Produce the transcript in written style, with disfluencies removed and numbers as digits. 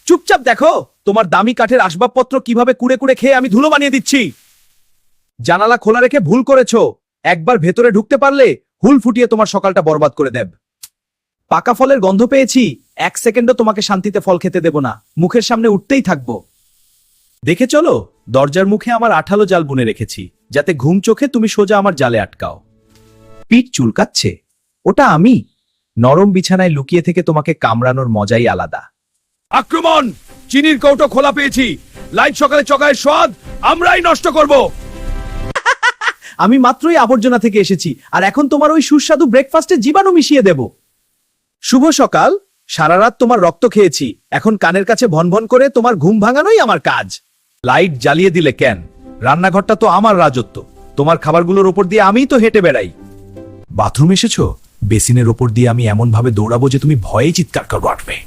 চুপচাপ দেখো তোমার দামি কাঠের আসবাবপত্র কিভাবে কুড়ে কুড়ে খেয়ে আমি ধুলো বানিয়ে দিচ্ছি। জানালা খোলা রেখে ভুল করেছো। একবার ভেতরে ঢুকতে পারলে হুল ফুটিয়ে তোমার সকালটা বরবাদ করে দেব। পাকা ফলের গন্ধ পেয়েছি, 1 সেকেন্ডও তোমাকে শান্তিতে ফল খেতে দেব না, মুখের সামনে উঠতেই থাকবো। দেখে চলো, দরজার মুখে আমার আঠালো জাল বুনে রেখেছি, যাতে ঘুম চোখে তুমি সোজা আমার জালে আটকাও। পিঠ চুলকাচ্ছে? ওটা আমি। নরম বিছানায় লুকিয়ে থেকে তোমাকে কামড়ানোর মজাই আলাদা। আক্রমণ! চিনির কৌটো খোলা পেয়েছি, লাইট সকালে চকায় স্বাদ আমরাই নষ্ট করব। আমি মাত্রই আবর্জনা থেকে এসেছি, আর এখন তোমার ওই সুস্বাদু ব্রেকফাস্টে জীবাণু মিশিয়ে দেব। শুভ সকাল। সারা রাত তোমার রক্ত খেয়েছি, এখন কানের কাছে ভনভন করে তোমার ঘুম ভাঙানোই আমার কাজ। লাইট জ্বালিয়ে দিলে কেন? রান্নাঘরটা তো আমার রাজত্ব, তোমার খাবারগুলোর ওপর দিয়ে আমিই তো হেঁটে বেড়াই। বাথরুম এসেছো? বেসিনের ওপর দিয়ে আমি এমন ভাবে দৌড়াবো যে তুমি ভয়ে চিৎকার করবে।